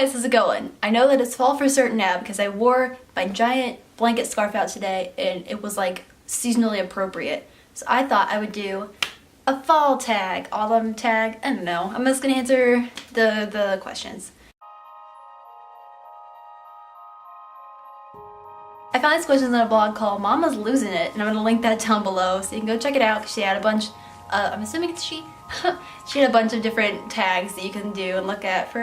guys, how's it going? I know that it's fall for certain now because I wore my giant blanket scarf out today and it was like seasonally appropriate. So I thought I would do a fall tag, autumn tag, I don't know. I'm just gonna answer the questions. I found these questions on a blog called Mama's Losing It, and I'm gonna link that down below so you can go check it out because she had a bunch, I'm assuming it's she. She had a bunch of different tags that you can do and look at for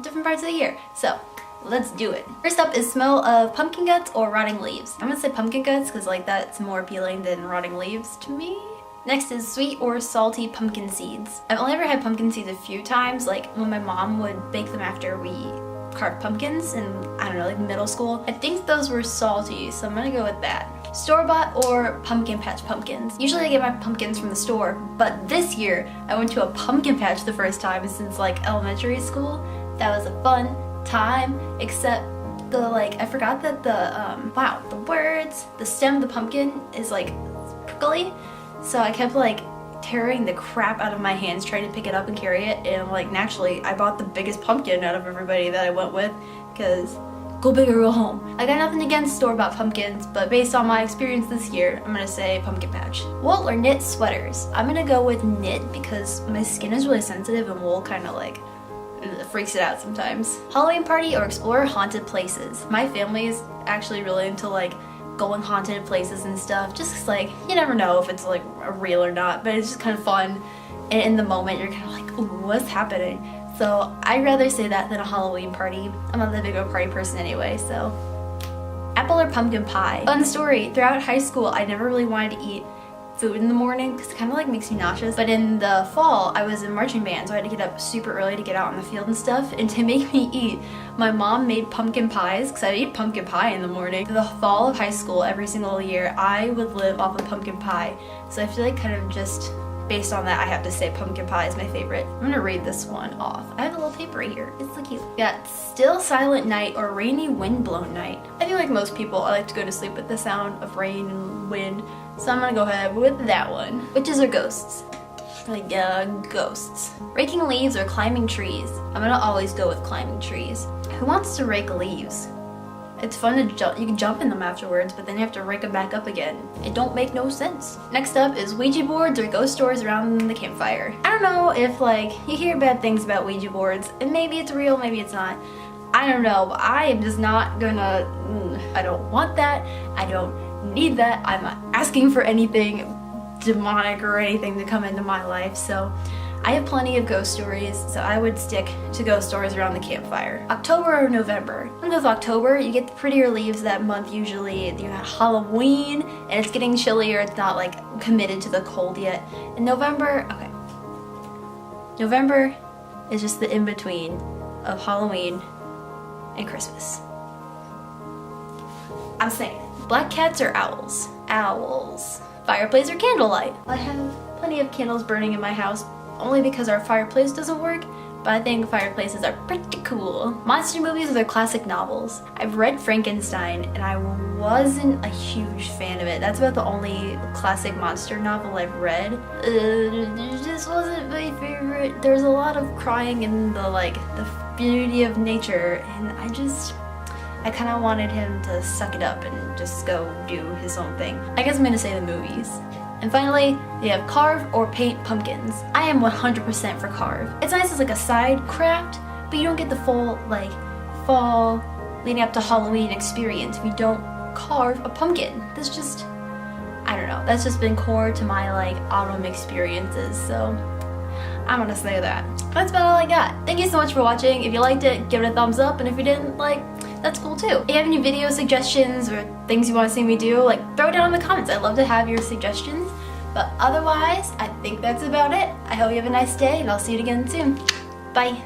different parts of the year. So let's do it. First up is smell of pumpkin guts or rotting leaves. I'm gonna say pumpkin guts because like that's more appealing than rotting leaves to me. Next is sweet or salty pumpkin seeds. I've only ever had pumpkin seeds a few times, like when my mom would bake them after we carved pumpkins in, I don't know, like middle school. I think those were salty, so I'm gonna go with that. Store-bought or pumpkin patch pumpkins. Usually I get my pumpkins from the store, but this year I went to a pumpkin patch the first time since like elementary school. That was a fun time, except I forgot that the stem of the pumpkin is like prickly, so I kept like tearing the crap out of my hands trying to pick it up and carry it, and like naturally I bought the biggest pumpkin out of everybody that I went with because go big or go home. I got nothing against store-bought pumpkins, but based on my experience this year, I'm gonna say pumpkin patch. Wool or knit sweaters? I'm gonna go with knit because my skin is really sensitive and wool kind of like freaks it out sometimes. Halloween party or explore haunted places? My family is actually really into like going haunted places and stuff, just 'cause, like, you never know if it's like real or not, but it's just kind of fun, and in the moment you're kind of like, ooh, what's happening? So I'd rather say that than a Halloween party. I'm not that big of a party person anyway, so. Apple or pumpkin pie? Fun story, throughout high school I never really wanted to eat food in the morning because it kind of like makes me nauseous, but in the fall I was in marching band, so I had to get up super early to get out in the field and stuff, and to make me eat, my mom made pumpkin pies because I'd eat pumpkin pie in the morning. The fall of high school, every single year, I would live off of pumpkin pie, so I feel like kind of just based on that, I have to say pumpkin pie is my favorite. I'm gonna read this one off. I have a little paper right here. It's so cute. Got still silent night or rainy windblown night. I feel like most people, I like to go to sleep with the sound of rain and wind, so I'm gonna go ahead with that one. Witches or ghosts? Like, ghosts. Raking leaves or climbing trees? I'm gonna always go with climbing trees. Who wants to rake leaves? It's fun to jump, you can jump in them afterwards, but then you have to rake them back up again. It don't make no sense. Next up is Ouija boards or ghost stories around the campfire. I don't know if like, you hear bad things about Ouija boards, and maybe it's real, maybe it's not. I don't know, but I am just not gonna, I don't want that, I don't need that, I'm not asking for anything demonic or anything to come into my life, so I have plenty of ghost stories, so I would stick to ghost stories around the campfire. October or November? I'm gonna go with October. You get the prettier leaves that month usually. You got Halloween, and it's getting chillier. It's not like committed to the cold yet. In November, okay. November is just the in-between of Halloween and Christmas. I'm saying it. Black cats or owls? Owls. Fireplace or candlelight? I have plenty of candles burning in my house, only because our fireplace doesn't work, but I think fireplaces are pretty cool. Monster movies or their classic novels? I've read Frankenstein and I wasn't a huge fan of it. That's about the only classic monster novel I've read. It just wasn't my favorite. There's a lot of crying and the beauty of nature, and I kind of wanted him to suck it up and just go do his own thing. I guess I'm gonna say the movies. And finally, you have carve or paint pumpkins. I am 100% for carve. It's nice as like a side craft, but you don't get the full like fall leading up to Halloween experience if you don't carve a pumpkin. That's just, I don't know, that's just been core to my like autumn experiences, so I'm gonna say that. That's about all I got. Thank you so much for watching. If you liked it, give it a thumbs up, and if you didn't, that's cool too. If you have any video suggestions or things you want to see me do, throw it down in the comments. I'd love to have your suggestions. But otherwise, I think that's about it. I hope you have a nice day, and I'll see you again soon. Bye.